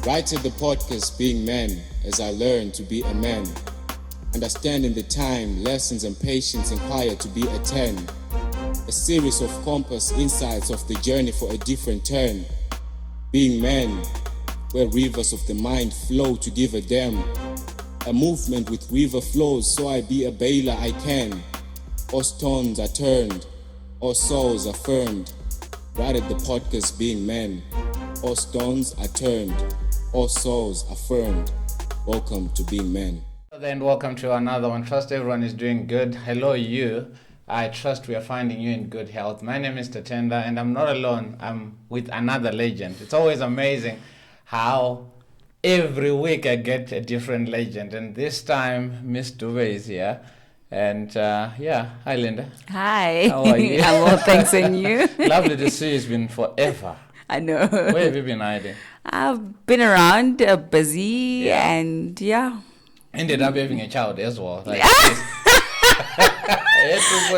Writing the podcast Being Men as I learn to be a man. Understanding the time, lessons and patience required to be a 10. A series of compass insights of the journey for a different turn. Being men, where rivers of the mind flow to give a damn. A movement with river flows, so I be a bailer I can. All stones are turned, all souls affirmed. Right at the podcast Being Men. All stones are turned, all souls affirmed. Welcome to Being Men. Then welcome to another one. Trust everyone is doing good. Hello you. I trust we are finding you in good health. My name is Tatenda and I'm not alone. I'm with another legend. It's always amazing how every week I get a different legend. And this time Miss Dube is here. And hi Linda. Hi. How are you? I'm well, thanks, and you? Lovely to see you. It's been forever. I know. Where have you been hiding? I've been around, busy, and Ended up having a child as well. Like,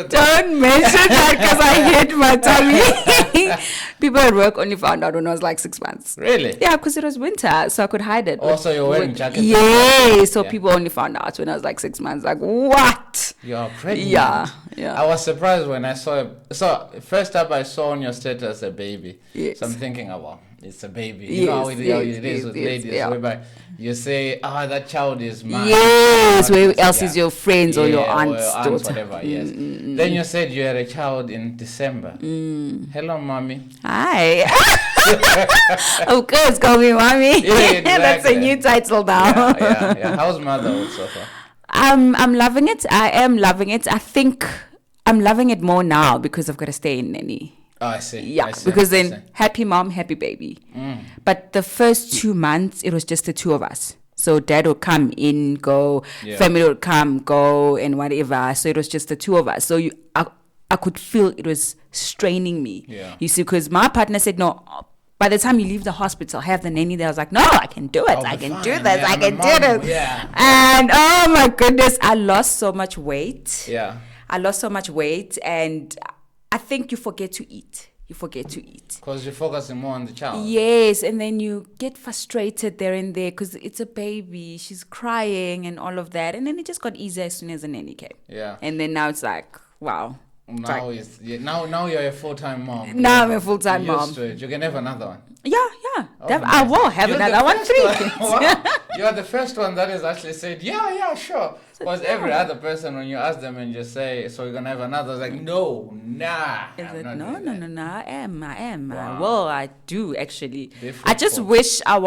don't mention that because I hit my tummy. People at work only found out when I was like 6 months. Really? Yeah, because it was winter, so I could hide it. Also, you're wearing jackets. Yeah, so people only found out when I was like 6 months. Like, what? You're pregnant? Yeah. I was surprised when I saw it. So, first up, I saw on your status a baby. Yes. So I'm thinking, it's a baby. You know how it is with ladies, whereby you say, that child is mine. Yes, where else is your friends or your aunt's daughter? Whatever, yes. Then you said you had a child in December. Hello, mommy. Hi. Of course, call me mommy. Yeah, exactly. That's a new title now. Yeah. How's motherhood so far? I'm loving it. I am loving it. I think I'm loving it more now because I've got to stay in nanny. Oh, I see. Yeah, because then happy mom, happy baby. But the first 2 months, it was just the two of us. So dad would come in, go, family would come, go, and whatever. So it was just the two of us. So I could feel it was straining me. Yeah. You see, because my partner said, no, by the time you leave the hospital, have the nanny there. I was like, no, I can do it. I can do this. I can do this. Yeah. And oh my goodness, I lost so much weight. Yeah. I lost so much weight, and I think you forget to eat. Because you're focusing more on the child. Yes, and then you get frustrated there and there because it's a baby. She's crying and all of that. And then it just got easier as soon as the nanny came. Yeah. And then now it's like, wow. Now you're a full-time mom. Now I'm a full-time mom. Used to it. You can have another one. Yeah. Oh, I will have another one. 3 kids. Wow. You're the first one that has actually said, yeah, sure. Because every other person, when you ask them and you say, so you're going to have another, it's like, no, nah. No, I am. Wow. Well, I do actually. Different I just wish I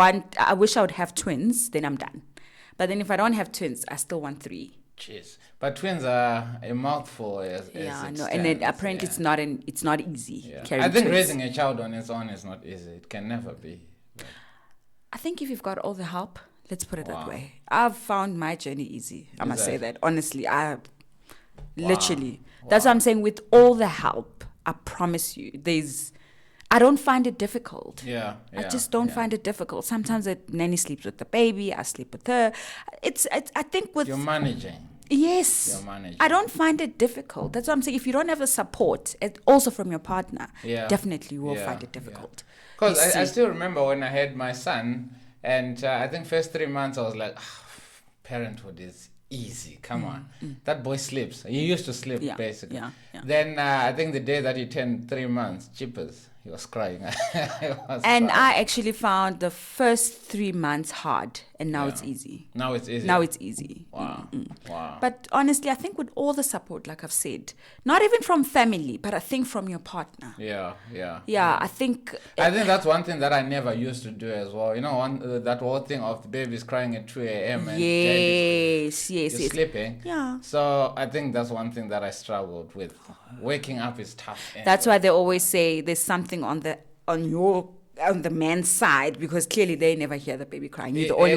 would have twins, then I'm done. But then if I don't have twins, I still want 3. Jeez. But twins are a mouthful as I know. stands. And then apparently it's not easy. Yeah. I think raising a child on its own is not easy. It can never be. I think if you've got all the help, let's put it that way. I've found my journey easy. I must say that. Honestly, literally. That's what I'm saying. With all the help, I promise you, I don't find it difficult. Yeah. I just don't find it difficult. Sometimes the nanny sleeps with the baby. I sleep with her. I think with... You're managing. Yes. You're managing. I don't find it difficult. That's what I'm saying. If you don't have the support, also from your partner, definitely you will find it difficult. Because I still remember when I had my son, and I think first 3 months I was like, parenthood is easy. Come on. That boy sleeps. He used to sleep, basically. Yeah. Then I think the day that he turned 3 months, cheapers, he was crying. I actually found the first 3 months hard, and now it's easy. Now it's easy. Wow. Wow. But honestly, I think with all the support, like I've said, not even from family, but I think from your partner. Yeah. I think that's one thing that I never used to do as well. You know, that whole thing of the babies crying at 2 a.m. and yes. you're sleeping. Yeah. So I think that's one thing that I struggled with. Waking up is tough. That's why they always say there's something on the man's side, because clearly they never hear the baby crying. You're the only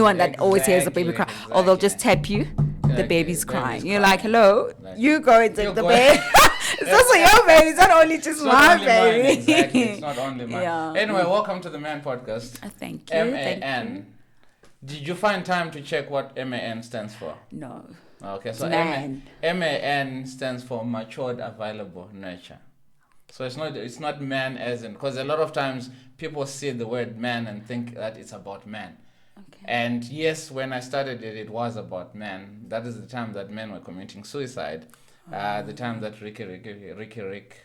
one that always hears the baby cry. Or they'll just tap you, the baby's crying. You're like, hello, you go and take the baby. It's also your baby. It's not only just my baby. Exactly. It's not only mine. Yeah. Anyway, welcome to the M.A.N podcast. Thank you. M.A.N. Did you find time to check what M.A.N stands for? No. Okay, so M.A.N. M.A.N stands for Matured Available Nurture. So it's not man as in, because a lot of times people see the word man and think that it's about man. Okay. And yes, when I started it was about men. That is the time that men were committing suicide. The time that Ricky Rick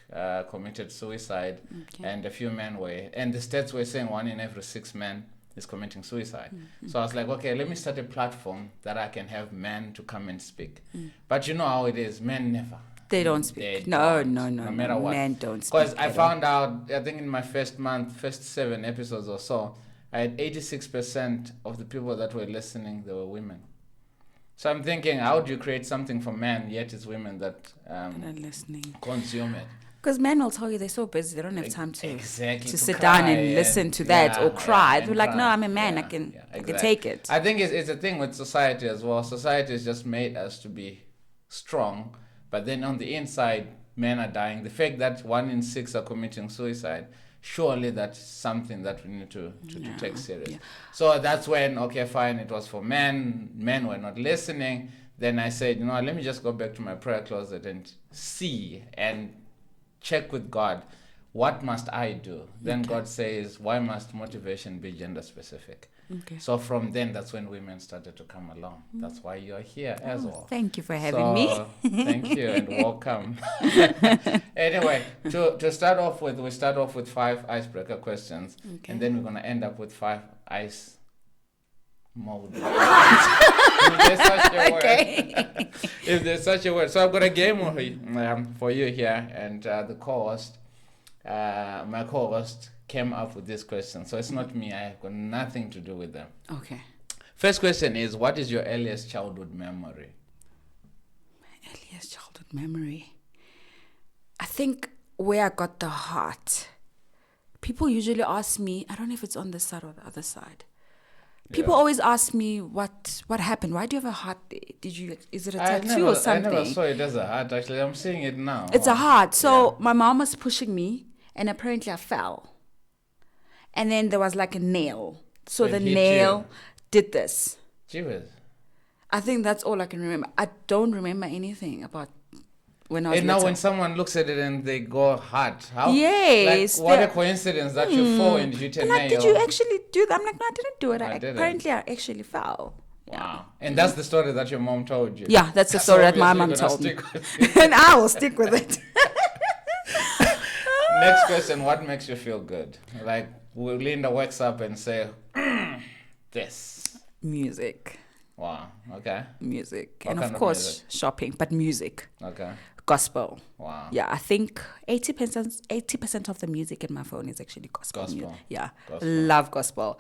committed suicide, Okay. and a few men were, and the stats were saying 1 in every 6 men is committing suicide. So I was like, okay, let me start a platform that I can have men to come and speak. But you know how it is, men never. They don't speak. They No, don't, no, no, no matter no. what. Men don't speak. Because I at all. found out, I think in my first 7 episodes or so, I had 86% of the people that were listening, they were women. So I'm thinking, how do you create something for men, yet it's women that They're not listening. consume it? Because men will tell you they're so busy, they don't have time to Exactly, to sit cry down and listen to that or cry. and They're like, no, cry. I'm a man, Yeah, I can exactly. take it. I think it's a thing with society as well. Society has just made us to be strong, but then on the inside, men are dying. The fact that 1 in 6 are committing suicide, surely that's something that we need to take serious. Yeah. So that's when, okay, fine, it was for men. Men were not listening. Then I said, you know, let me just go back to my prayer closet and see and check with God. What must I do? Then God says, why must motivation be gender specific? Okay. So from then, that's when women started to come along. That's why you're here as well. Thank you for having me. Thank you and welcome. Anyway, to start off with, we start off with 5 icebreaker questions. Okay. And then we're going to end up with 5 ice mode. If there's such a word. Okay. If there's such a word. So I've got a game for you here. And the co-host, my co-host came up with this question. So it's not me. I have got nothing to do with them. Okay. First question is, what is your earliest childhood memory? My earliest childhood memory. I think where I got the heart. People usually ask me, I don't know if it's on this side or the other side. People always ask me what happened. Why do you have a heart there? Is it a tattoo or something? I never saw it as a heart. Actually, I'm seeing it now. It's a heart. So my mom was pushing me, and apparently I fell. And then there was like a nail. So It the hit nail you. did this. Jeez. I think that's all I can remember. I don't remember anything about when I was And now little. when someone looks at it and they go heart, how? Yes, Like, what a the- coincidence that you fall and you hit a They're nail. like, did you actually do that? I'm like, no, I didn't do it. I didn't. Apparently, I actually fell. Wow. And that's the story that your mom told you. Yeah, that's the So story that my obviously mom you're told gonna me. stick with it. And I will stick with it. Next question, what makes you feel good? Like, will Linda wakes up and say, this. Music. Wow. Okay. Music. What And kind of of course, music? shopping, but music. Okay. Gospel. Wow. Yeah, I think 80% of the music in my phone is actually gospel. Gospel. Yeah. Gospel. Love gospel.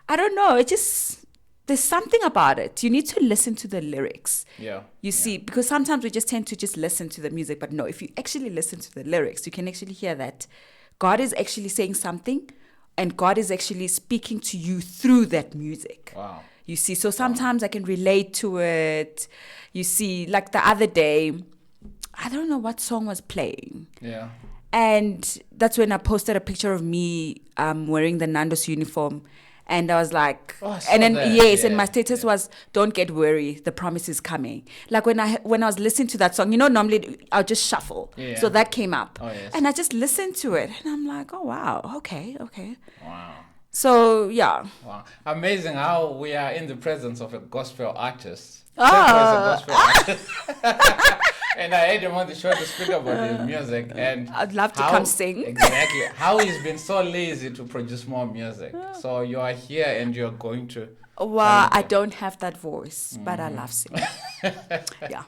I don't know. It just, there's something about it. You need to listen to the lyrics. Yeah. You see, because sometimes we just tend to just listen to the music, but no, if you actually listen to the lyrics, you can actually hear that God is actually saying something and God is actually speaking to you through that music. Wow. You see, so sometimes I can relate to it. You see, like the other day, I don't know what song was playing. Yeah. And that's when I posted a picture of me wearing the Nando's uniform. And I was like, Oh, I saw and then that. yes, and Yeah, my status was, "Don't get worried, the promise is coming." Like when I was listening to that song, you know, normally I'll just shuffle. Yeah. So that came up, Oh, yes. and I just listened to it, and I'm like, "Oh wow, okay." Wow. So yeah, Wow. Amazing how we are in the presence of a gospel artist. Oh. Tempo is a gospel artist. And I had him on the show to speak about his music. And I'd love to how- come sing. Exactly. How he's been so lazy to produce more music. So you are here and you're going to. well, I don't have that voice, but I love singing. Yeah,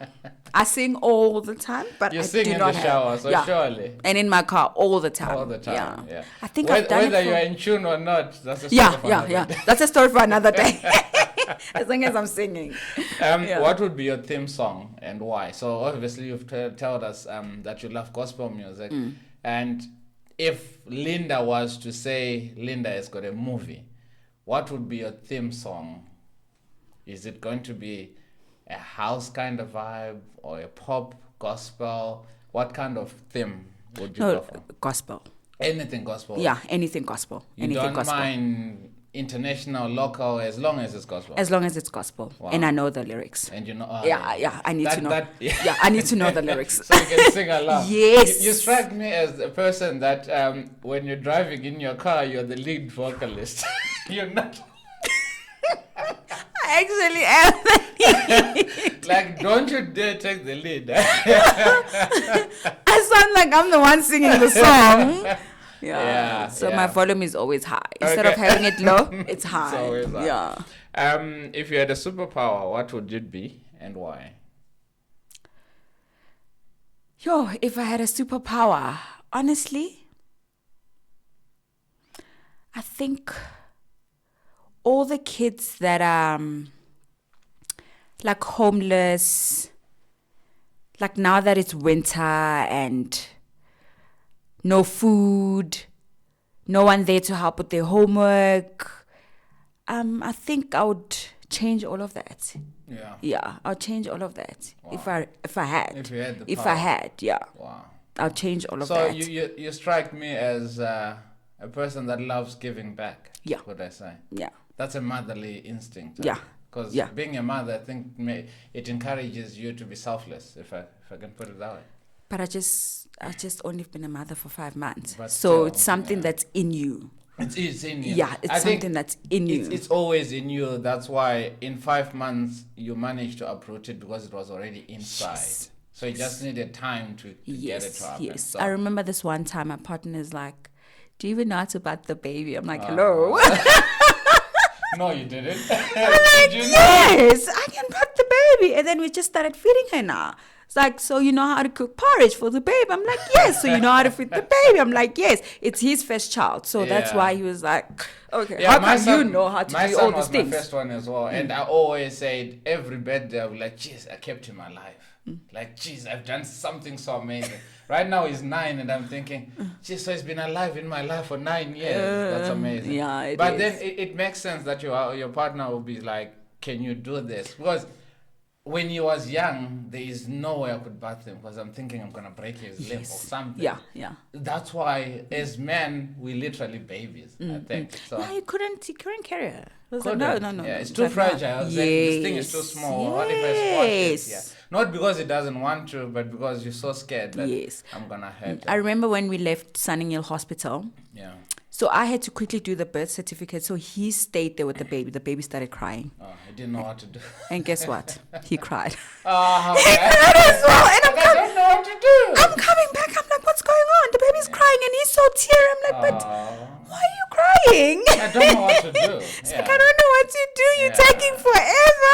I sing all the time, but You I sing do in not the have- shower, so surely. and in my car all the time. All the time. Yeah. I think I've done Whether it. you're in tune or not, that's a story Yeah, for yeah, another yeah. day. That's a story for another day. As long as I'm singing. Yeah. What would be your theme song and why? So obviously you've told us that you love gospel music. And if Linda was to say Linda has got a movie, what would be your theme song? Is it going to be a house kind of vibe or a pop gospel? What kind of theme would you go No, for? gospel. Anything gospel. Yeah, anything gospel. You anything don't gospel. mind international, local, as long as it's gospel. As long as it's gospel. Wow. And I know the lyrics. And you know, I need to know. Yeah. I need to know the lyrics. So you can sing along. Yes. You strike me as a person that when you're driving in your car, you're the lead vocalist. You're not. I actually am. Like, don't you dare take the lead. I sound like I'm the one singing the song. Yeah. So my volume is always high. Instead of having it low, it's high. It's always high. Yeah. If you had a superpower, what would it be and why? If I had a superpower, honestly, I think all the kids that are like homeless, like now that it's winter and no food, no one there to help with their homework, I think I would change all of that. Yeah, I'll change all of that. Wow. If I had. If you had the If power. I had, yeah. Wow. I'll change all of So that. you strike me as a person that loves giving back. Yeah. Would I say? Yeah. That's a motherly instinct. Yeah. Because Yeah. being a mother, I think it encourages you to be selfless, if I can put it that way. But I just only been a mother for 5 months. But So still, it's something that's in you. It's in you. Yeah, it's I think something that's in you. It's always in you. That's why in 5 months you managed to uproot it because it was already inside. Yes. So you just needed time to get it to happen. Yes. So, I remember this one time my partner is like, do you even know how to bat the baby? I'm like, hello. no, you didn't. I'm like, yes, I can bat the baby. And then we just started feeding her now. It's like, so you know how to cook porridge for the baby? I'm like, yes. So you know how to feed the baby? I'm like, yes. It's his first child. So that's Yeah. why he was like, okay, Yeah, how my come son- you know how to my do son all these was things? my first one as well, and I always said every birthday I was like, "Jeez, I kept him alive." Like, "Jeez, I've done something so amazing." Right now he's 9, and I'm thinking, "Jeez, so he's been alive in my life for 9 years. That's amazing." Yeah, it but is. then it makes sense that your partner will be like, "Can you do this?" Because when he was young, there is no way I could bath him because I'm thinking I'm gonna break his limb or something. Yeah. That's why, as men, we literally babies. I think. So. No, you couldn't carry her. I was like, Couldn't. no. Yeah, it's It's too like, fragile. no. This thing is too small. What if I squash it? Yes. Yeah. Not because it doesn't want to, but because you're so scared that Yes. I'm gonna hurt I it. remember when we left Sunninghill Hospital. Yeah. So I had to quickly do the birth certificate. So he stayed there with the baby. The baby started crying. Oh, I didn't know what to do. And guess what? He cried. Oh, He cried as well. And I don't know what to do. I'm coming back. I'm like, what's going on? The baby's crying and he's so teary. I'm like, but Oh, why are you crying? I don't know what to do. It's Yeah. like, I don't know what to do. You're Yeah. taking forever.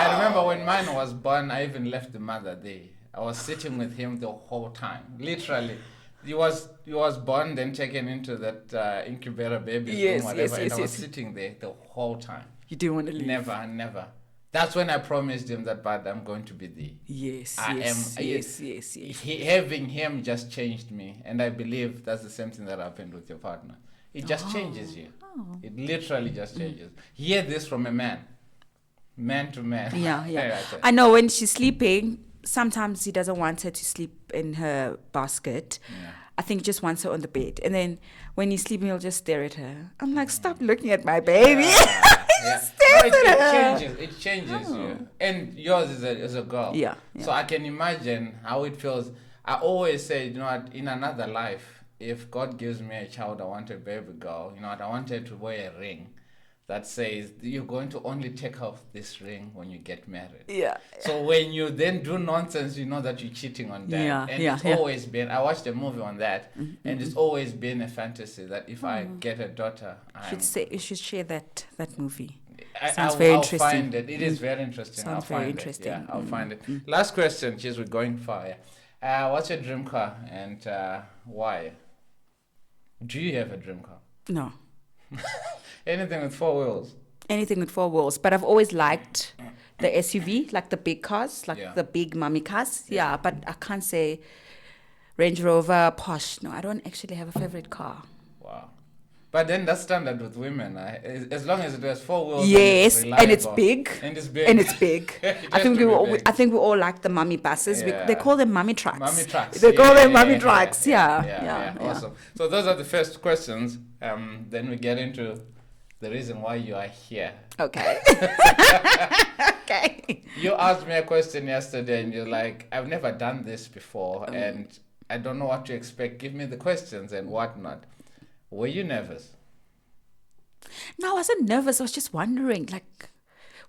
I remember when mine was born, I even left the mother there. I was sitting with him the whole time. Literally. He was born, then taken into that incubator baby Yes, room, whatever, yes, and I was yes. sitting there the whole time. You didn't want to leave. Never. That's when I promised him that, but I'm going to be there. Yes, Yes. yes. Having him just changed me, and I believe that's the same thing that happened with your partner. It just changes you. It literally just changes. Hear this from a man to man. Yeah. That's it. I know when she's sleeping, sometimes he doesn't want her to sleep in her basket. Yeah. I think he just wants her on the bed. And then when he's sleeping, he'll just stare at her. I'm like, stop looking at my baby. Yeah. Stares No, at her. it changes you. And yours is a girl. Yeah. So I can imagine how it feels. I always say, you know what, in another life, if God gives me a child, I want a baby girl, you know what, I want her to wear a ring that says, you're going to only take off this ring when you get married. Yeah. So when you then do nonsense, you know that you're cheating on that. Yeah, And yeah, it's yeah. always been, I watched a movie on that, and it's always been a fantasy that if I get a daughter, You should share that movie. I- Sounds I'll- very I'll interesting. find it. It is very interesting. Sounds I'll very find interesting. It. Yeah, I'll find it. Last question. Cheers, we're going far. Yeah. What's your dream car and why? Do you have a dream car? No. Anything with 4 wheels? Anything with 4 wheels. But I've always liked the SUV, like the big cars, like Yeah. the big mummy cars. Yeah, but I can't say Range Rover, Porsche. No, I don't actually have a favorite car. Wow. But then that's standard with women. As long as it has 4 wheels. Yes, and it's reliable. big. And it's big. And it's big. It I has think to be we big. I think we all like the mummy buses. Yeah. They call them mummy trucks. Mummy trucks. They call them mummy yeah, trucks. Yeah. Awesome. So those are the first questions. Then we get into the reason why you are here. Okay. Okay. You asked me a question yesterday and you're like, I've never done this before and I don't know what to expect. Give me the questions and whatnot. Were you nervous? No, I wasn't nervous. I was just wondering, like,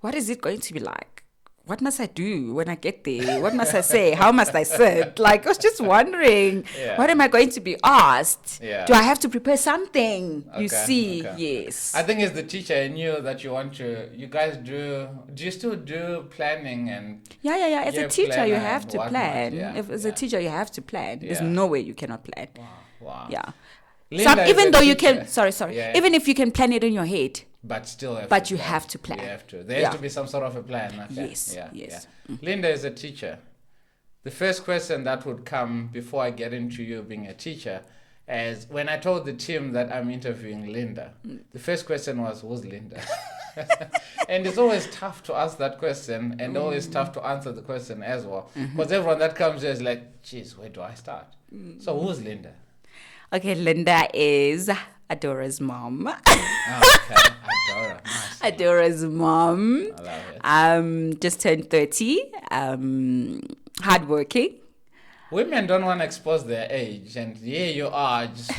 what is it going to be like? What must I do when I get there? What must I say? How must I sit? Like, I was just wondering, what am I going to be asked? Yeah. Do I have to prepare something? Okay, You see, okay. yes. I think as the teacher, I knew that you guys do you still do planning and... Yeah. As a year teacher, you planner have and to whatnot, plan. yeah, If as a teacher, you have to plan. There's Yeah. no way you cannot plan. Wow. Yeah. Linda is Even a though you teacher. can, sorry, Yeah. even if you can plan it in your head, But still have but to you plan. have to plan. You have to. There Yeah. has to be some sort of a plan. Okay. Yes, Yeah. yes. Yeah. Linda is a teacher. The first question that would come before I get into you being a teacher is when I told the team that I'm interviewing Linda, the first question was, who's Linda? And it's always tough to ask that question and always tough to answer the question as well. Because everyone that comes here is like, geez, where do I start? So who's Linda? Okay, Linda is Adora's mom. Oh, okay. Adora. Nice. Adora's mom. I love it. Just turned 30. Hardworking. Women don't want to expose their age, and here you are, just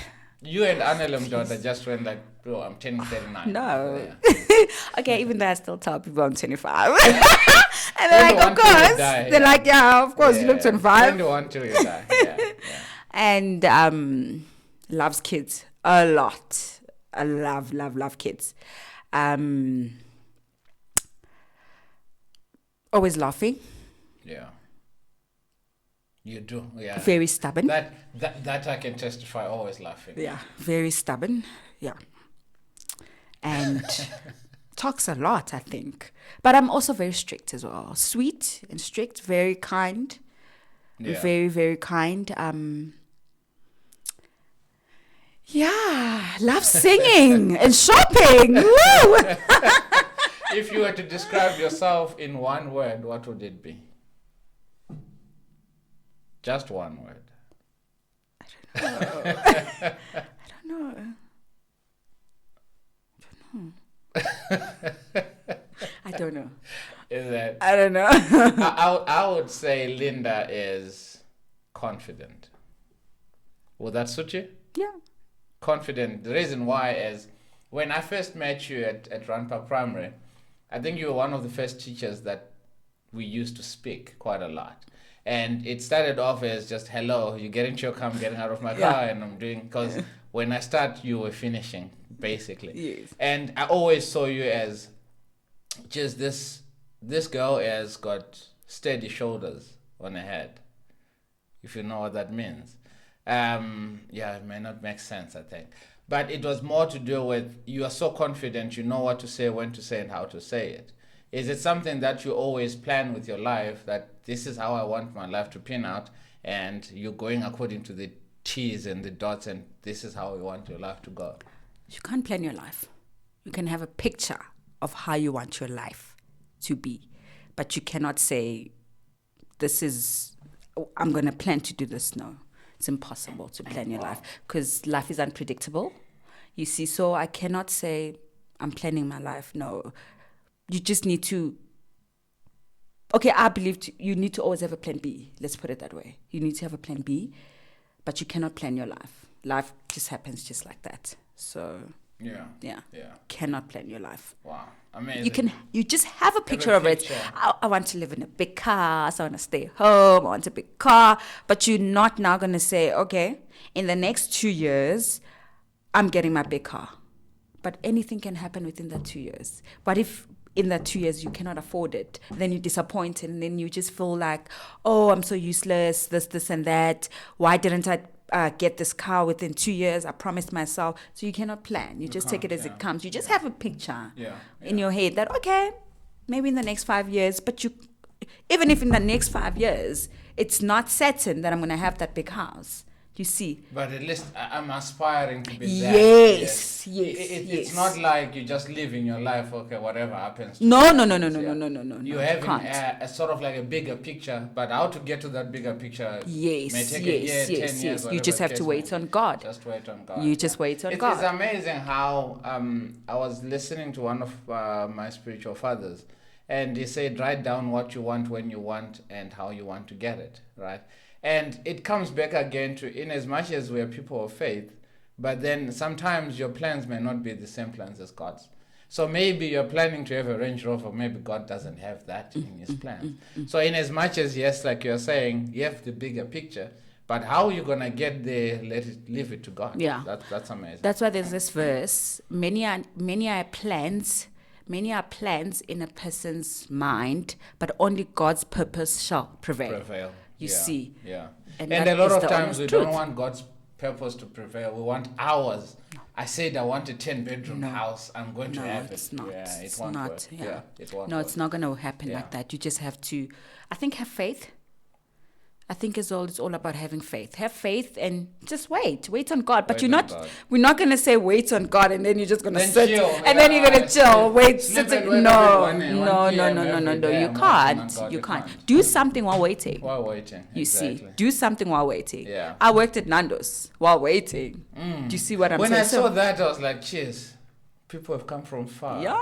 you and Annalum daughter just went like, bro, I'm turning 39. No. Yeah. Okay, even though I still tell people I'm 25. And they're like, 21 of till you course. die, They're yeah. like, yeah, of course, you look 25. 21 till you die. Yeah. And loves kids a lot. I love kids. Always laughing. Yeah. You do, yeah. Very stubborn. That I can testify. Always laughing. Yeah, very stubborn. Yeah. And talks a lot, I think. But I'm also very strict as well. Sweet and strict, very kind. Yeah. Very, very kind. Yeah, love singing and shopping. Woo! If you were to describe yourself in one word, what would it be? Just one word. I don't know. I don't know. Is that I don't know. I would say Linda is confident. Would that suit you? Yeah. Confident. The reason why is when I first met you at Ranpa Primary, I think you were one of the first teachers that we used to speak quite a lot. And it started off as just, hello, you get into your car, I'm getting out of my car, and I'm doing, because when I start, you were finishing, basically. Yes. And I always saw you as just this girl has got steady shoulders on her head, if you know what that means. Yeah, it may not make sense, I think. But it was more to do with you are so confident, you know what to say, when to say, and how to say it. Is it something that you always plan with your life, that this is how I want my life to pin out, and you're going according to the T's and the dots, and this is how you want your life to go? You can't plan your life. You can have a picture of how you want your life to be, but you cannot say, I'm going to plan to do this. No, it's impossible to plan your life because life is unpredictable. You see, so I cannot say I'm planning my life. No, you just need to. Okay, I believe you need to always have a plan B. Let's put it that way. You need to have a plan B, but you cannot plan your life. Life just happens just like that. So yeah. Cannot plan your life. Wow, amazing. You just have a picture of it. I want to live in a big car, so I want to stay home, I want a big car. But you're not now going to say, okay, in the next 2 years, I'm getting my big car. But anything can happen within that 2 years. What if in that 2 years you cannot afford it? Then you're disappointed, and then you just feel like, oh, I'm so useless, this and that. Why didn't I get this car within 2 years? I promised myself. So you cannot plan. You just take it as it comes. You just have a picture in your head that, okay, maybe in the next 5 years, but even if in the next 5 years, it's not certain that I'm going to have that big house, You see? But at least I'm aspiring to be that. Yes. It's not like you're just living your life, okay, whatever happens. No. You're having a sort of like a bigger picture, but how to get to that bigger picture may take a year, 10 years, You whatever just have the to case wait may on be. God. Just wait on God. You just wait on It's God. amazing how I was listening to one of my spiritual fathers, and he said, write down what you want, when you want, and how you want to get it, right? And it comes back again to, in as much as we are people of faith, but then sometimes your plans may not be the same plans as God's. So maybe you're planning to have a Range Rover, maybe God doesn't have that in his plans. So in as much as, yes, like you're saying, you have the bigger picture, but how you're going to get there, leave it to God. Yeah. That's amazing. That's why there's this verse. Many are plans in a person's mind, but only God's purpose shall prevail. You see. Yeah. And And that a lot is of the times honest we truth. don't want God's purpose to prevail. We want ours. I said I want a 10-bedroom house. I'm going to have it's it. not. Yeah, it It's won't not. work. Yeah. It won't No, work. it's not going to happen Yeah. like that. You just have to, I think, have faith. I think it's all about having faith. Have faith and just wait on God. But Wait you're on not. God. We're not going to say wait on God and then you're just going to Then sit chill, and then you're going to chill. Wait, Sleep sit. and wake up No, at 1 a.m., no. 1 p.m. every You day. I'm can't. waiting on God. You You can't. can't. Do something while waiting. While waiting. You Exactly. see, do something while waiting. Yeah. I worked at Nando's while waiting. Do you see what I'm When saying? I saw that, I was like, cheers. People have come from far. Yeah.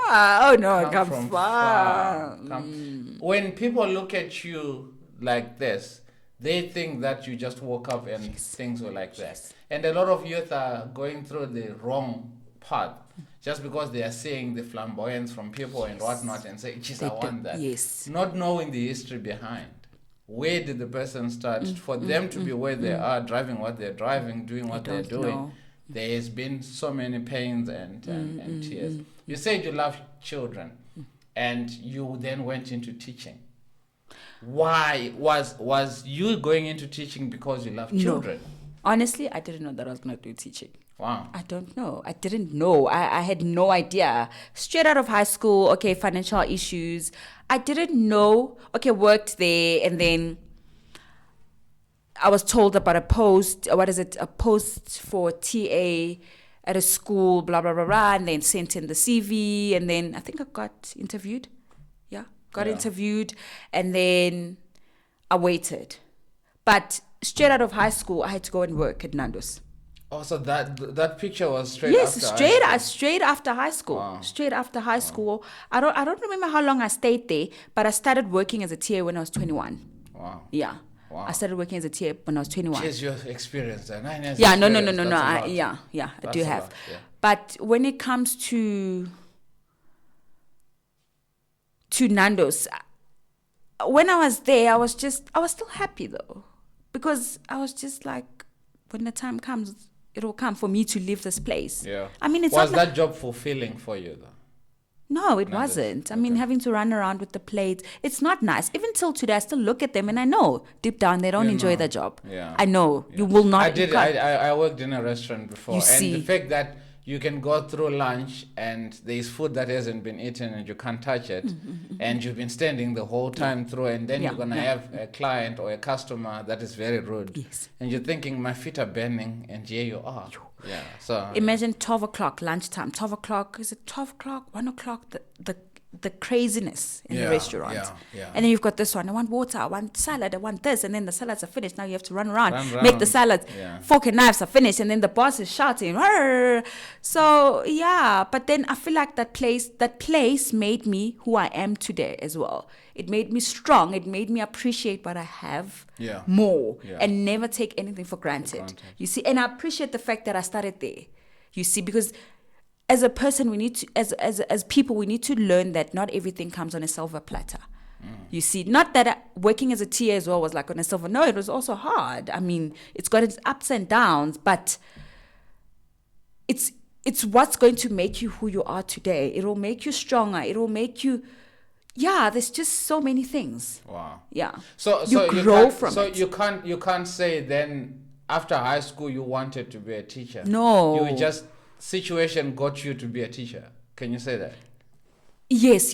Oh no, Come come from far. When people look at you like this, they think that you just woke up and things were like that. And a lot of youth are going through the wrong path just because they are seeing the flamboyance from people and whatnot and say, geez, I want that. Yes. Not knowing the history behind. Where did the person start? For them to be where they are, driving what they're driving, doing what they're don't doing, know. there has been so many pains and tears. You said you love children and you then went into teaching. Why was you going into teaching because you love children? Honestly, I didn't know that I was going to do teaching. Wow. I don't know. I didn't know. I had no idea. Straight out of high school, okay, financial issues. I didn't know. Okay, worked there, and then I was told about a post. A post for TA at a school, blah, blah, blah, blah, and then sent in the CV, and then I think I got interviewed. Got interviewed, and then I waited. But straight out of high school, I had to go and work at Nando's. Oh, so that picture was straight Yes, after straight after high school. Wow. Straight after high school. I don't remember how long I stayed there, but I started working as a TA when I was 21. Wow. Yeah. Wow. I started working as a TA when I was 21. Here's your experience. 9 years Yeah, no. experience, that's a lot. I That's do a have. lot, yeah. But when it comes to Nando's, when I was there, I was still happy though, because I was just like, when the time comes, it will come for me to leave this place. Yeah. I mean, it's was not that job fulfilling for you though? No, it Nando's. wasn't. I mean, having to run around with the plates, it's not nice. Even till today, I still look at them and I know deep down they don't You enjoy know. their job. Yeah. I know. You will not. I did. you can't- I worked in a restaurant before, You and see. the fact that you can go through lunch and there's food that hasn't been eaten and you can't touch it, and you've been standing the whole time through, and then Yeah, you're gonna have a client or a customer that is very rude, Yes. and you're thinking, my feet are burning, and here you are. Yeah. So Imagine 12 o'clock, lunchtime. 12 o'clock, is it 12 o'clock, 1 o'clock? The craziness in the Yeah, restaurant. yeah. And then you've got this one. I want water, I want salad, I want this. And then the salads are finished. Now you have to run around, Run make the around. salads. Yeah. Fork and knives are finished. And then the boss is shouting. "Arr!" So, yeah. But then I feel like that place made me who I am today as well. It made me strong. It made me appreciate what I have Yeah. more Yeah. and never take anything for granted. You see, and I appreciate the fact that I started there. You see, because as a person, we need to, as people, we need to learn that not everything comes on a silver platter. You see, not that working as a TA as well was like on a silver. No, it was also hard. I mean, it's got its ups and downs, but it's what's going to make you who you are today. It will make you stronger. It will make you, there's just so many things. wow. Yeah. So you you grow can't, from so it. you can't say then after high school you wanted to be a teacher. No. You were just situation got you to be a teacher. Can you say that? Yes.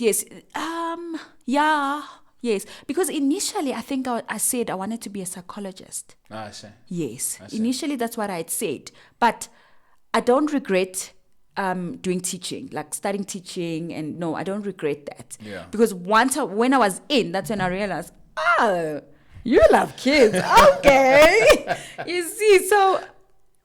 Yes, because initially I think I said I wanted to be a psychologist. I see. Yes, I see. initially that's what I had said. But I don't regret doing teaching, like studying teaching, and no, I don't regret that. Yeah. Because when I was in, that's when I realized, oh, you love kids, okay. You see, so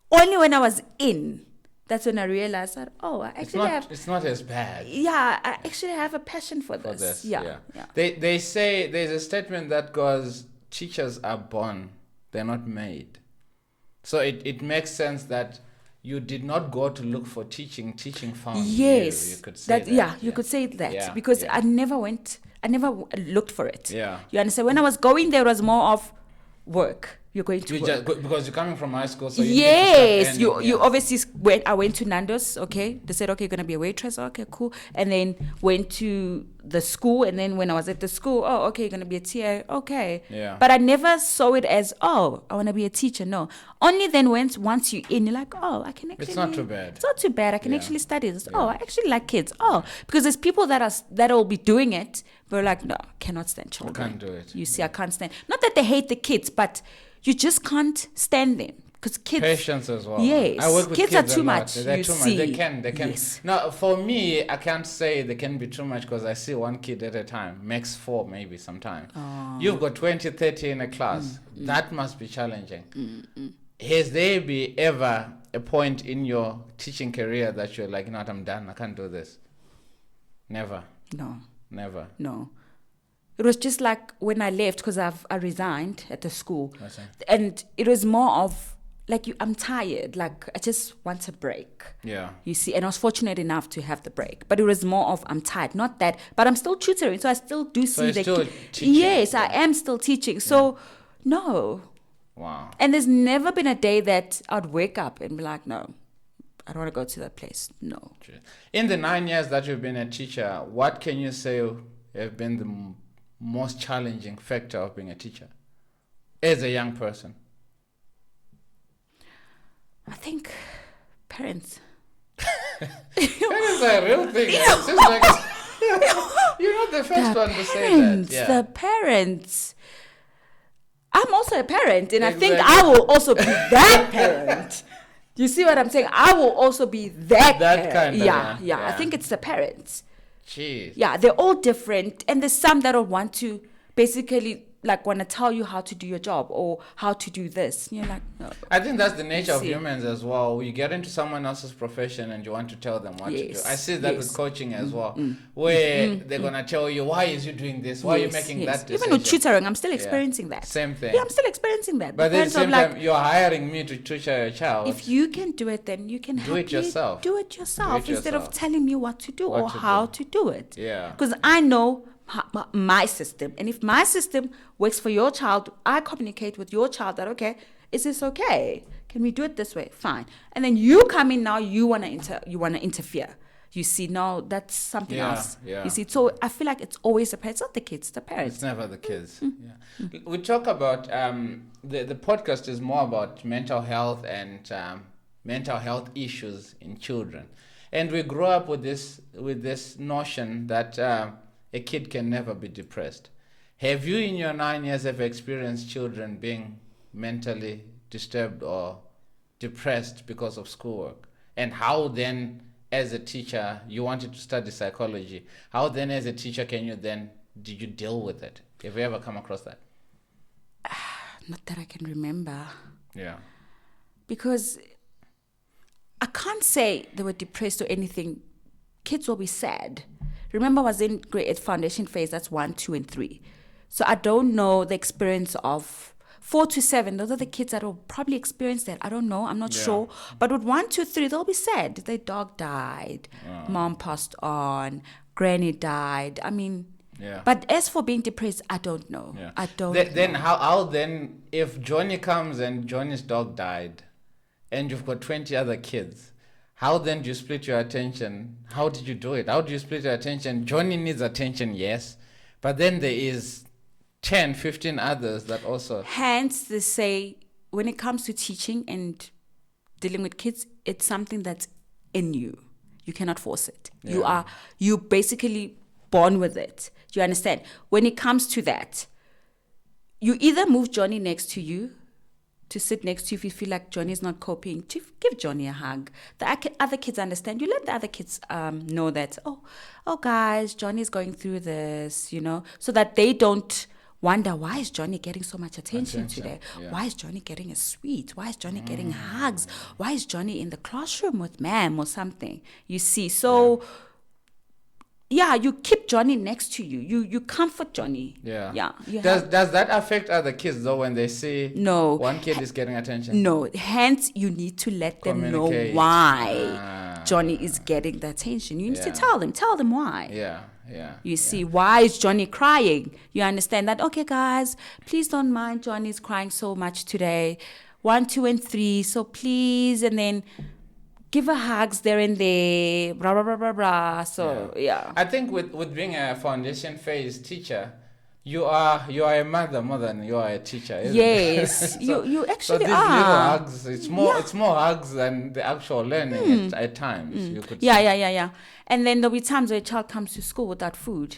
only when I was in, that's when I realized that, oh, I actually It's not as bad. yeah, I actually have a passion for this. Yeah. They say there's a statement that goes, teachers are born, they're not made. So it makes sense that you did not go to look for teaching found Yes, you. You could say that. Yeah, you could say that, Yeah, because yeah. I never looked for it. Yeah. You understand? When I was going there, it was more of work. You're going to work. Because you're coming from high school, so Yes, you obviously I went to Nando's. Okay, they said, okay, you're gonna be a waitress. Okay, cool. And then went to the school, and then when I was at the school, oh, okay, you're gonna be a TA. Okay. Yeah. But I never saw it as, oh, I wanna be a teacher. No. Only then once you're in, you're like, oh, I can actually. It's not too bad. It's not too bad. I can Yeah. actually study this. Yeah. Oh, I actually like kids. Oh, because there's people that'll be doing it, but we're like, no, cannot stand children. I can't do it. You see, I can't stand. Not that they hate the kids, but you just can't stand them, because kids. Patience as well. Yes, I work with kids are too a lot. much. They're you too see. much. They can. Yes. No, for me, I can't say they can be too much, because I see one kid at a time, max 4 maybe sometimes. You've got 20, 30 in a class. That must be challenging. Has there been ever a point in your teaching career that you're like, no, I'm done, I can't do this? Never. No. Never. No. It was just like when I left, because I resigned at the school. I see. And it was more of like, I'm tired. Like, I just want a break. Yeah. You see, and I was fortunate enough to have the break. But it was more of, I'm tired. Not that, but I'm still tutoring. So I still do So see you're the still ki- teaching. Yes, I am still teaching. So, no. Wow. And there's never been a day that I'd wake up and be like, no, I don't want to go to that place. No. In the 9 years that you've been a teacher, what can you say have been the most challenging factor of being a teacher as a young person? I think parents. Parents are a real thing. It's just like, you're not the first one to say that. Yeah. The parents. I'm also a parent, and Exactly. I think I will also be that parent. You see what I'm saying? I will also be that parent. kind of, yeah. yeah. I think it's the parents. Jeez. Yeah, they're all different, and there's some that'll want to basically want to tell you how to do your job or how to do this. And you're like, no. I think that's the nature of See. humans as well. You get into someone else's profession and you want to tell them what to do. Yes, I see that yes. with coaching as well, where they're going to tell you, why is you doing this? Why are you making that decision? Even with tutoring, I'm still experiencing that. Same thing. Yeah, I'm still experiencing that. But at the parents are same time, you're hiring me to tutor your child. if you can do it, then you can Do it happily yourself. do it yourself instead of yourself. telling me what to do What or to how do. to do it. Yeah. Because I know my system, and if my system works for your child, I communicate with your child that, okay, is this okay? Can we do it this way? Fine. And then you come in now, you wanna interfere. You see, no, that's something else. Yeah. You see, so I feel like it's always the parents, not the kids, the parents. It's never the kids. Yeah. We talk about the podcast is more about mental health and mental health issues in children, and we grow up with this notion that a kid can never be depressed. Have you, in your 9 years, ever experienced children being mentally disturbed or depressed because of schoolwork? And how then, as a teacher, you wanted to study psychology, how then as a teacher did you deal with it? Have you ever come across that? Not that I can remember. Yeah. Because I can't say they were depressed or anything. Kids will be sad. Remember, I was in grade foundation phase, that's 1, 2, and 3. So I don't know the experience of 4 to 7. Those are the kids that will probably experience that. I don't know. I'm not sure. But with 1, 2, 3, they'll be sad. Their dog died. Mom passed on. Granny died. I mean, but as for being depressed, I don't know. Yeah. I don't know. Then how then, if Johnny comes and Johnny's dog died and you've got 20 other kids, how then do you split your attention? How did you do it? How do you split your attention? Johnny needs attention, yes. But then there is 10, 15 others that also... Hence, they say, when it comes to teaching and dealing with kids, it's something that's in you. You cannot force it. Yeah. You basically born with it. You understand? When it comes to that, you either move Johnny next to you, to sit next to you if you feel like Johnny's not coping, to give Johnny a hug. The other kids understand. You let the other kids know that, oh guys, Johnny's going through this, so that they don't wonder, why is Johnny getting so much attention today? Yeah. Why is Johnny getting a sweet? Why is Johnny getting hugs? Why is Johnny in the classroom with ma'am or something? You see, so... Yeah, you keep Johnny next to you. You comfort Johnny. Yeah. Does that affect other kids though when they see one kid is getting attention? No. Hence, you need to let them know why Johnny is getting the attention. You need to tell them why. Yeah. You see, why is Johnny crying? You understand that, okay, guys, please don't mind Johnny's crying so much today. 1, 2, and 3. So please, and then give her hugs there and there, blah, blah, blah, blah, blah. So, yeah. I think with being a foundation phase teacher, you are a mother more than you are a teacher, isn't yes, it? you actually so these little hugs, it's more hugs than the actual learning at times. You could say. Yeah. And then there'll be times where a child comes to school without food.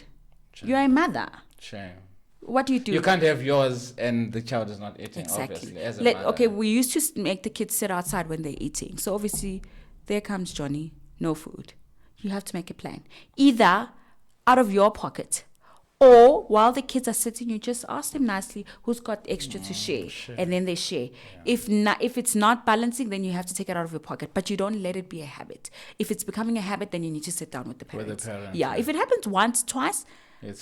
Shame. You're a mother. Shame. What do? You can't have yours and the child is not eating, obviously, as a mother. Okay, we used to make the kids sit outside when they're eating. So obviously, there comes Johnny, no food. You have to make a plan. Either out of your pocket, or while the kids are sitting, you just ask them nicely who's got extra to share, and then they share. Yeah. If it's not balancing, then you have to take it out of your pocket, but you don't let it be a habit. If it's becoming a habit, then you need to sit down with the parents. Yeah, if it happens once, twice,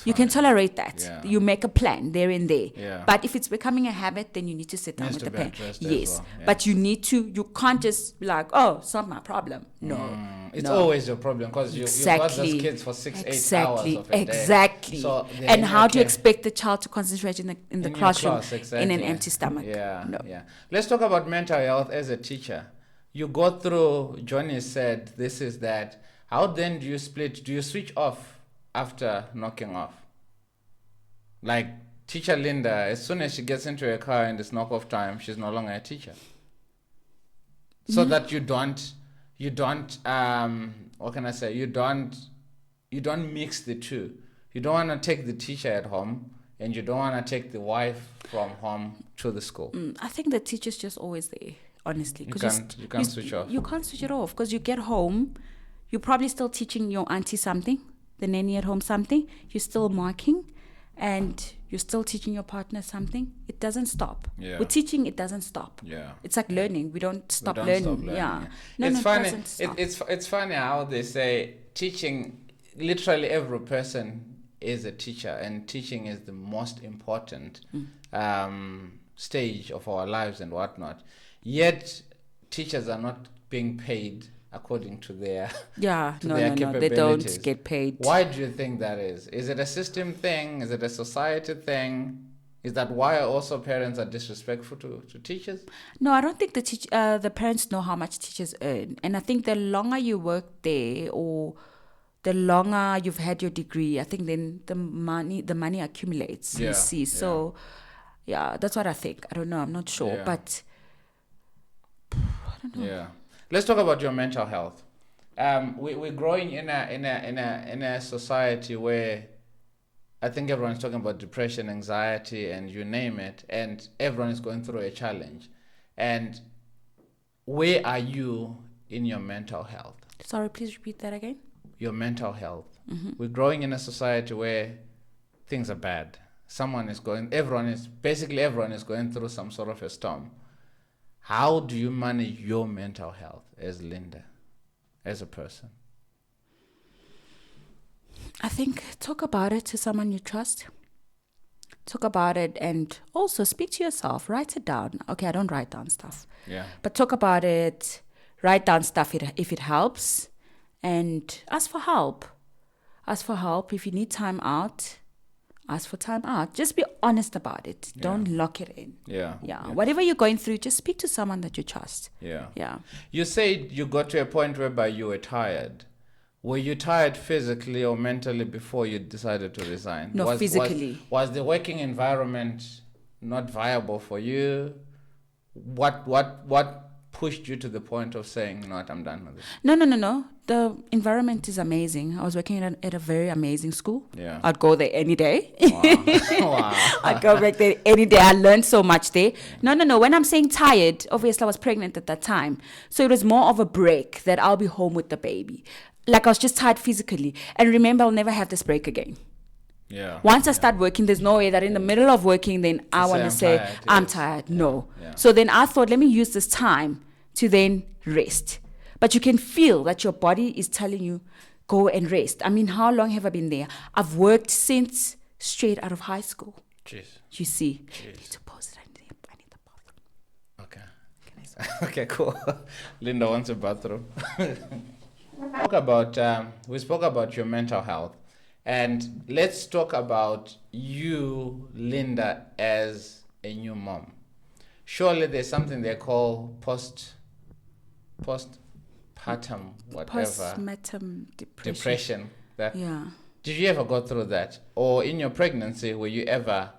you can tolerate that. Yeah. You make a plan there and there. Yeah. But if it's becoming a habit, then you need to sit down with the parent. Yes. Well. Yeah. But you can't just be like, it's not my problem. No. It's always your problem because you've got those kids for 6-8 hours of a day. Exactly. So and how do you expect the child to concentrate in the classroom in an empty stomach? Yeah. Let's talk about mental health as a teacher. You go through, Johnny said, this is that. How then do you split? Do you switch off after knocking off? Like teacher Linda, as soon as she gets into a car and it's knock off time, she's no longer a teacher. So that you don't what can I say? You don't mix the two. You don't want to take the teacher at home and you don't want to take the wife from home to the school. I think the teacher's just always there, honestly. You can't switch off. You can't switch it off because you get home, you're probably still teaching your auntie something, the nanny at home something, you're still marking, and you're still teaching your partner something. It doesn't stop. Yeah. With teaching, it doesn't stop. Yeah. It's like learning. We don't stop learning. Yeah. No, it's funny. It It's funny how they say teaching. Literally every person is a teacher, and teaching is the most important stage of our lives and whatnot. Yet teachers are not being paid according to their no, they don't get paid. Why do you think that is? Is it a system thing? Is it a society thing? Is that why also parents are disrespectful to teachers? No, I don't think the parents know how much teachers earn, and I think the longer you work there or the longer you've had your degree, I think then the money accumulates. You see, so that's what I think. I don't know. I'm not sure, but I don't know. Yeah. Let's talk about your mental health. We're growing in a society where I think everyone's talking about depression, anxiety, and you name it, and everyone is going through a challenge. And where are you in your mental health? Sorry, please repeat that again. Your mental health. Mm-hmm. We're growing in a society where things are bad. Everyone is going through some sort of a storm. How do you manage your mental health as Linda, as a person? I think talk about it to someone you trust. Talk about it and also speak to yourself. Write it down. Okay, I don't write down stuff. Yeah. But talk about it. Write down stuff if it helps. And ask for help. Ask for help. If you need time out, ask for time out. Just be honest about it. Don't lock it in. Yeah. Whatever you're going through, just speak to someone that you trust. Yeah. You said you got to a point whereby you were tired. Were you tired physically or mentally before you decided to resign? No, physically. Was the working environment not viable for you? What pushed you to the point of saying, "No, I'm done with it"? No. The environment is amazing. I was working at a very amazing school. Yeah. I'd go there any day. Wow. I'd go back there any day. I learned so much there. No. When I'm saying tired, obviously I was pregnant at that time. So it was more of a break that I'll be home with the baby. Like I was just tired physically. And remember, I'll never have this break again. Yeah. Once I start working, there's no way that in the middle of working, then I want to say, I'm tired. No. Yeah. So then I thought, let me use this time to then rest. But you can feel that your body is telling you, go and rest. I mean, how long have I been there? I've worked since straight out of high school. Jeez. You see. Jeez. I need to pause it. I need the bathroom. Okay. Okay, cool. Linda wants a bathroom. We spoke about your mental health. And let's talk about you, Linda, as a new mom. Surely there's something they call postpartum, whatever. Postpartum Depression. Yeah. Did you ever go through that? Or in your pregnancy, were you ever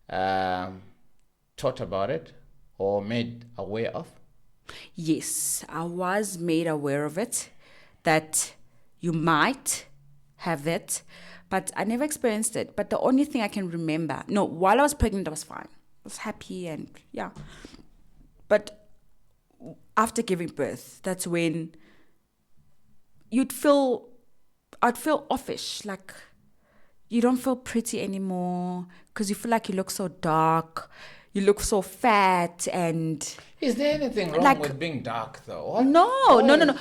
taught about it or made aware of? Yes, I was made aware of it, that you might have it, but I never experienced it. But the only thing I can remember, while I was pregnant, I was fine. I was happy and yeah. But after giving birth, that's when I'd feel offish, like you don't feel pretty anymore because you feel like you look so dark, you look so fat, and is there anything wrong with being dark though? No,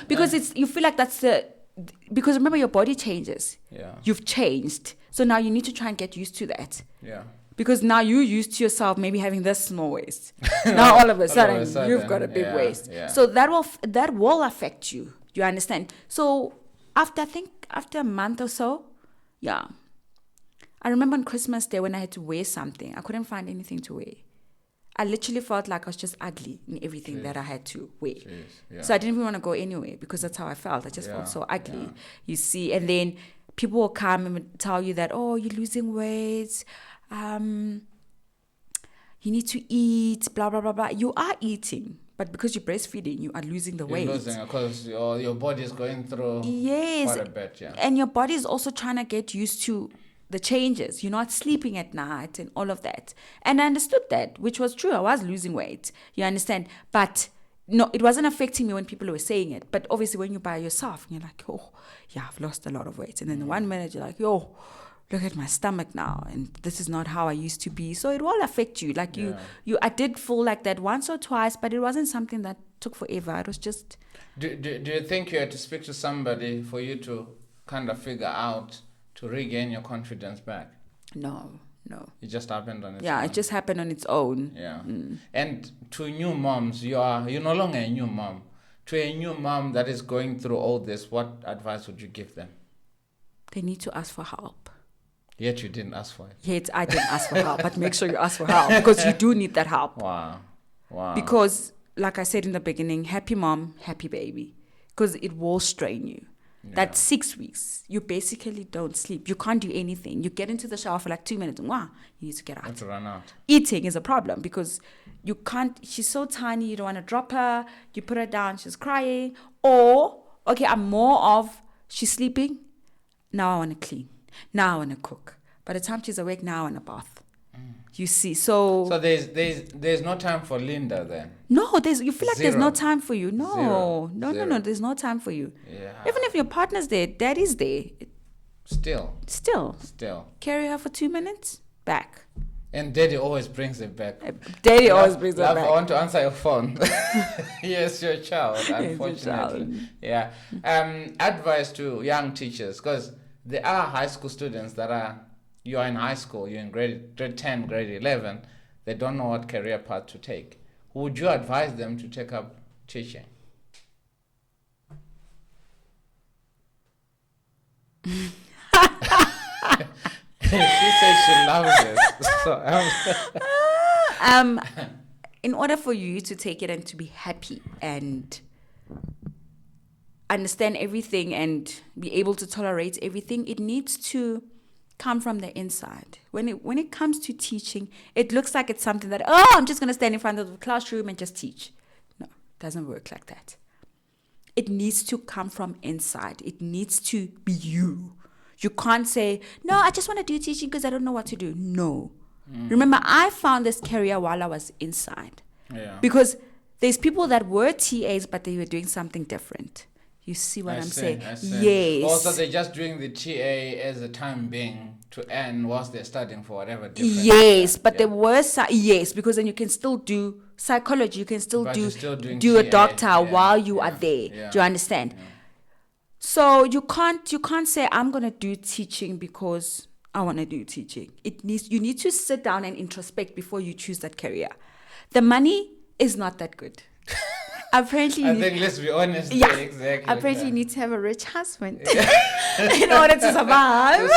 because you feel like because remember your body changes. Yeah. You've changed. So now you need to try and get used to that. Yeah. Because now you're used to yourself maybe having this small waist. Now all of a sudden you've got a big waist. Yeah. So that will affect you. You understand? So after a month or so, yeah. I remember on Christmas Day when I had to wear something, I couldn't find anything to wear. I literally felt like I was just ugly in everything that I had to wear. Yeah. So I didn't even want to go anywhere because that's how I felt. I just felt so ugly, you see. And then people will come and tell you that, oh, you're losing weight. You need to eat, blah, blah, blah, blah. You are eating, but because you're breastfeeding, you are losing the weight. You're losing because your body is going through quite a bit, yeah. And your body is also trying to get used to the changes. You're not sleeping at night and all of that. And I understood that, which was true. I was losing weight. You understand? But no, it wasn't affecting me when people were saying it. But obviously when you're by yourself, and you're like, oh, yeah, I've lost a lot of weight. And then 1 minute you're like, yo, look at my stomach now. And this is not how I used to be. So it will affect you. Like I did feel like that once or twice, but it wasn't something that took forever. It was just... Do you think you had to speak to somebody for you to kind of figure out to regain your confidence back? No. It just happened on its own. Yeah, it just happened on its own. Yeah. And to new moms, you're no longer a new mom. To a new mom that is going through all this, what advice would you give them? They need to ask for help. Yet you didn't ask for it. Yet I didn't ask for help, but make sure you ask for help because you do need that help. Wow. Because, like I said in the beginning, happy mom, happy baby. Because it will strain you. Yeah. That 6 weeks, you basically don't sleep. You can't do anything. You get into the shower for like 2 minutes and you need to get out. You have to run out. Eating is a problem because you can't, she's so tiny, you don't want to drop her. You put her down, she's crying. Or, okay, I'm more of, she's sleeping, now I want to clean. Now I want to cook. By the time she's awake, now I want a bath. You see, so there's no time for Linda then. No, you feel like Zero. there's no time for you. No, Zero. no, there's no time for you. Yeah. Even if your partner's there, daddy's there. Still. Carry her for 2 minutes, back. And daddy always brings it back. Daddy always brings it back. I want to answer your phone. Yes, your child, unfortunately. Yeah. Advice to young teachers, because there are high school students that are, you are in high school, you're in grade 10, grade 11, they don't know what career path to take. Would you advise them to take up teaching? She said she loves it. So, in order for you to take it and to be happy and understand everything and be able to tolerate everything, it needs to come from the inside. When it comes to teaching, it looks like it's something that, I'm just going to stand in front of the classroom and just teach. No, Doesn't work like that. It needs to come from inside. It needs to be you. You can't say, no, I just want to do teaching because I don't know what to do. No. Remember, I found this career while I was inside. Yeah. Because there's people that were TAs, but they were doing something different. You see what I'm saying? I see. Yes. Also, they're just doing the TA as a time being to earn whilst they're studying for whatever different. Yes, but there were yes, because then you can still do psychology. You can still But you're still doing do a TA, doctor while you are there. Yeah. Do you understand? Yeah. So you can't say I'm gonna do teaching because I want to do teaching. You need to sit down and introspect before you choose that career. The money is not that good. Apparently, I think let's be honest. Yeah, exactly. apparently you need to have a rich husband in order to survive.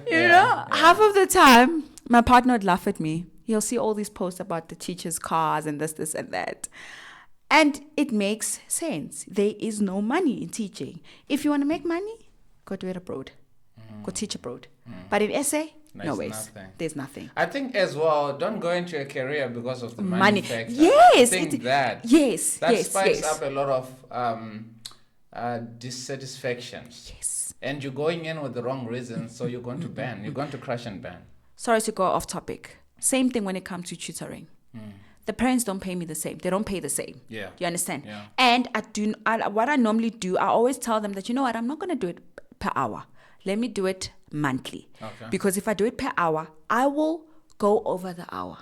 You know, half of the time, my partner would laugh at me. He'll see all these posts about the teachers' cars and this, and that. And it makes sense. There is no money in teaching. If you want to make money, go do it abroad. Go teach abroad. But in SA, no ways. Nothing. There's nothing. I think as well, don't go into a career because of the money factor. Yes. I think that spikes up a lot of dissatisfaction. Yes. And you're going in with the wrong reasons, so you're going to ban. You're going to crash and ban. Sorry to go off topic. Same thing when it comes to tutoring. The parents don't pay me the same. They don't pay the same. Yeah. You understand? Yeah. And what I normally do, I always tell them that, you know what, I'm not going to do it per hour. Let me do it monthly. Okay. Because if I do it per hour, I will go over the hour.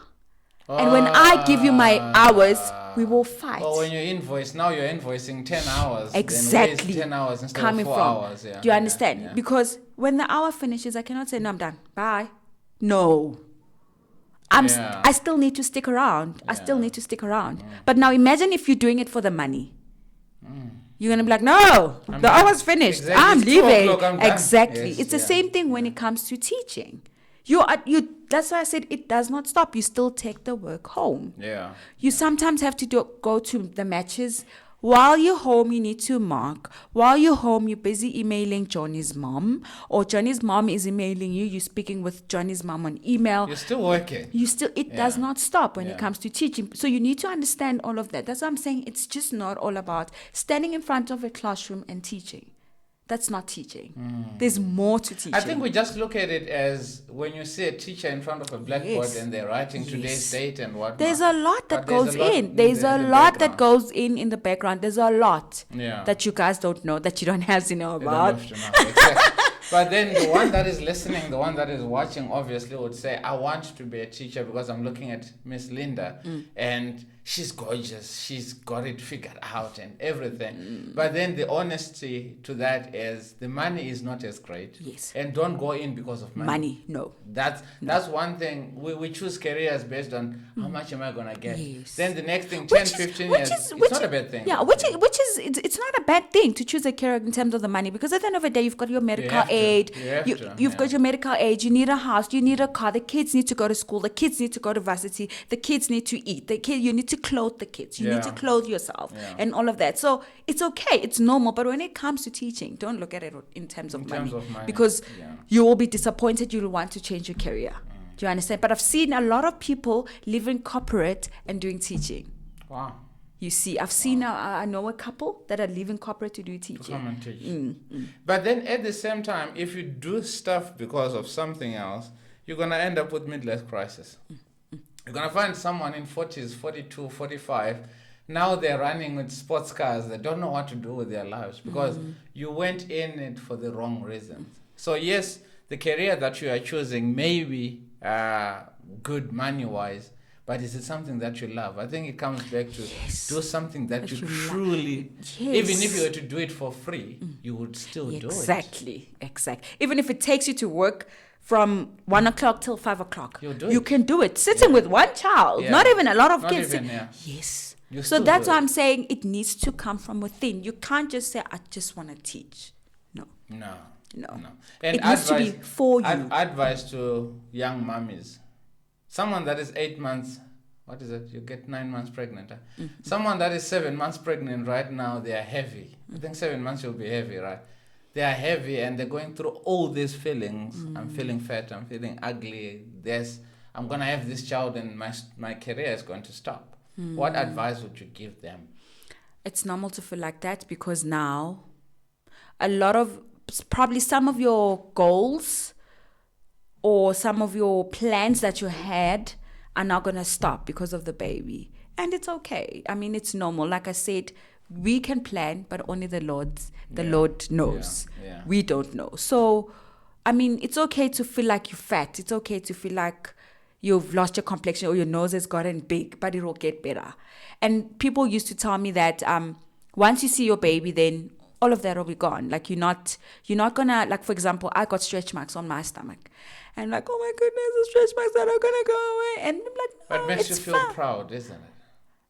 And when I give you my hours, we will fight. Well, when you invoice, now you're invoicing 10 hours. Exactly. Then 10 hours instead Coming of 4 hours. Yeah. Do you understand? Yeah. Because when the hour finishes, I cannot say, no, I'm done. Bye. No. I still need to stick around. I still need to stick around. But now imagine if you're doing it for the money. You're going to be like, no, the hour's finished. Exactly. I'm leaving. I'm exactly. Yes, it's the same thing when it comes to teaching. That's why I said it does not stop. You still take the work home. Yeah. You sometimes have to go to the matches. While you're home, you need to mark. While you're home, you're busy emailing Johnny's mom, or Johnny's mom is emailing you. You're speaking with Johnny's mom on email. You're still working. It does not stop when it comes to teaching. So you need to understand all of that. That's what I'm saying. It's just not all about standing in front of a classroom and teaching. That's not teaching. There's more to teaching. I think we just look at it as when you see a teacher in front of a blackboard and they're writing today's date and whatnot. There's a lot that goes in. There's a lot that goes in the background. There's a lot that you guys don't know, that you don't have to know about. Exactly. But then the one that is listening, the one that is watching, obviously would say, I want to be a teacher because I'm looking at Miss Linda and she's gorgeous. She's got it figured out and everything. But then the honesty to that is the money is not as great. Yes. And don't go in because of money. No. That's one thing. We choose careers based on how much am I going to get. Yes. Then the next thing, 15 years, it's not a bad thing. Yeah, it's not a bad thing to choose a career in terms of the money, because at the end of the day, you've got your medical aid. You've got your medical aid. You need a house. You need a car. The kids need to go to school. The kids need to go to varsity. The kids need to eat. You need to clothe the kids. You need to clothe yourself and all of that. So it's okay. It's normal. But when it comes to teaching, don't look at it in terms of money. Because you will be disappointed. You will want to change your career. Do you understand? But I've seen a lot of people live in corporate and doing teaching. Wow. You see, I've seen, I know a couple that are leaving corporate to do teaching. To come and teach. But then at the same time, if you do stuff because of something else, you're going to end up with midlife crisis. You're going to find someone in 40s, 42, 45. Now they're running with sports cars. They don't know what to do with their lives because you went in it for the wrong reasons. So yes, the career that you are choosing may be good money-wise, but is it something that you love? I think it comes back to do something that you truly, even if you were to do it for free, you would still do it. Exactly. Even if it takes you to work from 1 o'clock till 5 o'clock, you can do it. Sitting with one child, not even a lot of kids. Yes. So that's why I'm saying it needs to come from within. You can't just say, I just want to teach. No. And it needs to be for you. Advice to young mummies. Someone that is 8 months, what is it? You get 9 months pregnant. Huh? Someone that is 7 months pregnant right now, they are heavy. I think 7 months will be heavy, right? They are heavy and they're going through all these feelings. I'm feeling fat, I'm feeling ugly. I'm going to have this child and my career is going to stop. What advice would you give them? It's normal to feel like that because now a lot of, probably some of your goals or some of your plans that you had are now going to stop because of the baby. And it's okay. I mean, it's normal. Like I said, we can plan, but only the Lord knows. Yeah. We don't know. So, I mean, it's okay to feel like you're fat. It's okay to feel like you've lost your complexion or your nose has gotten big, but it will get better. And people used to tell me that once you see your baby, then all of that will be gone. Like you're not gonna, like, for example, I got stretch marks on my stomach. And like, oh my goodness, the stretch marks are not gonna go away. And I'm like, no, But it makes you it's feel fine. proud, isn't it?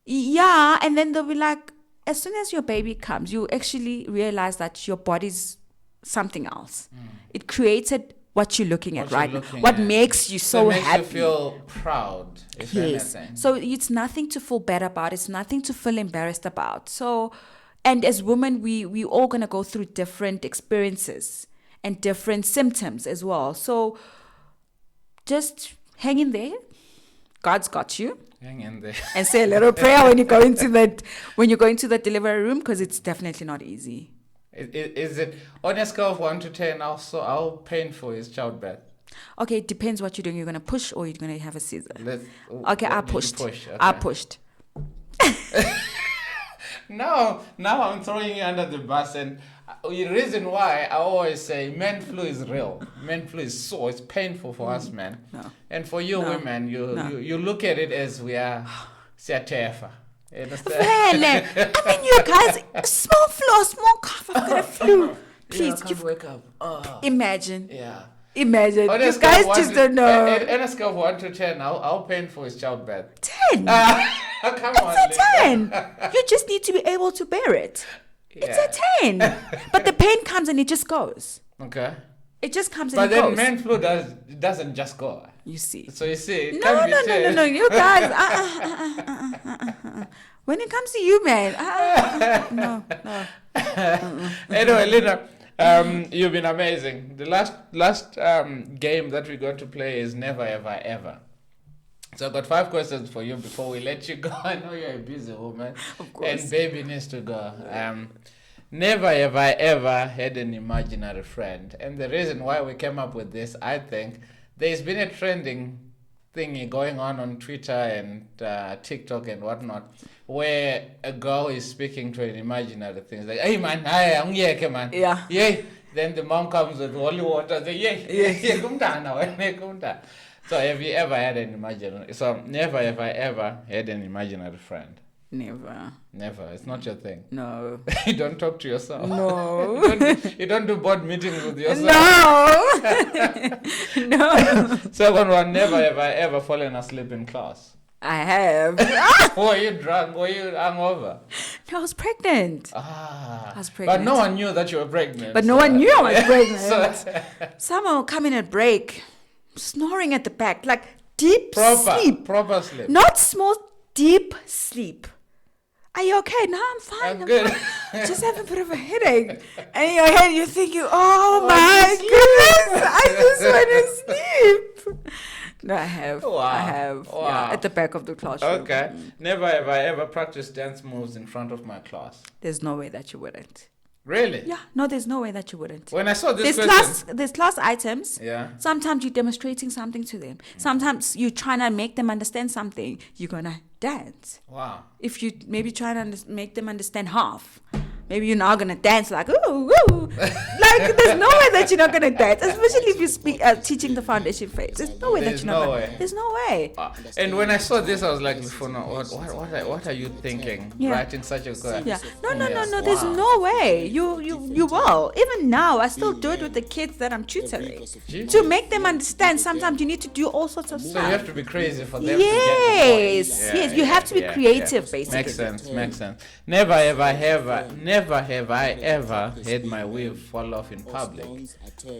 Yeah, and then they'll be like, as soon as your baby comes, you actually realize that your body's something else. It created what you're looking at, right? What makes you so it makes happy. you feel proud, if Yes. anything. So it's nothing to feel bad about. It's nothing to feel embarrassed about. So, and as women, we all gonna go through different experiences and different symptoms as well. So just hang in there. God's got you. Hang in there. And say a little prayer when you go into the delivery room, because it's definitely not easy. Is it on a scale of 1 to 10? How painful is childbirth? Okay, it depends what you're doing. You're gonna push or you're gonna have a scissor. Okay, what I did you pushed. push? Okay. I pushed. Now I'm throwing you under the bus, and the reason why I always say men flu is real. Men flu is it's painful for us men. No. And for you women, you look at it as we are siatefa. You understand? Vele. I mean, you guys, small flu, small cough, I've got a flu. Please, I can't wake up. imagine. Yeah. Imagine. On a You scale guys of 1 just to- don't know. On a scale of 1 to 10, how painful is childbirth? 10. Come on, It's a Linda. 10. You just need to be able to bear it. Yeah. It's a 10. But the pain comes and it just goes. Okay. It just comes But and it then goes. men flu doesn't just go. You see. So you see, it No, can't be no, no, 10. no. You guys. When it comes to you, man. No. Anyway, Linda, you've been amazing. The last game that we're going to play is Never Ever Ever. So I've got 5 questions for you before we let you go. I know you're a busy woman. Of course. And baby needs to go. Never ever ever had an imaginary friend. And the reason why we came up with this, I think, there's been a trending thingy going on Twitter and TikTok and whatnot, where a girl is speaking to an imaginary thing. It's like, hey man, man. Yeah. Yeah. Then the mom comes with holy water. Say, yeah. So have you ever had an imaginary? So never ever ever had an imaginary friend. Never. Never. It's not your thing. No. You don't talk to yourself. No. You don't do board meetings with yourself. No. No. Second one, never ever ever fallen asleep in class. I have. Were you drunk? Were you hungover? No, I was pregnant. I was But pregnant. no one knew that you were pregnant. But no one knew I was pregnant. So, Someone will come in at break, snoring at the back, like deep sleep. proper sleep. Not small, deep sleep. Are you okay? No, I'm fine. I'm good. Fine. Just have a bit of a headache. And in your head, you're thinking, oh my goodness, I just want to sleep. No, I have. Wow. I have. Wow. Yeah, at the back of the classroom. Okay. Never ever ever practice dance moves in front of my class. There's no way that you wouldn't. Really? Yeah, no, there's no way that you wouldn't. When I saw this There's class items. Yeah. Sometimes you're demonstrating something to them. Sometimes you're trying to make them understand something. You're gonna dance. Wow. If you maybe try to make them understand half, maybe you're now gonna dance like ooh woo. Like there's no way that you're not gonna dance, especially if you speak teaching the foundation phase. There's no way that There's you're not. no way. There's no way. And when I saw this, I was like, Lufuno, what are you thinking? Yeah. Writing such a good. Yeah. No. Yes. There's Wow. no way. You will. Even now, I still do it with the kids that I'm tutoring Gee. to make them understand. Sometimes you need to do all sorts of So you stuff. have to be crazy for them Yes, to get the point. yes, you have to be creative, basically. Makes sense. Never have I ever had my weave fall off in public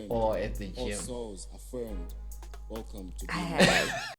or at the All gym. souls affirmed. Welcome to I have.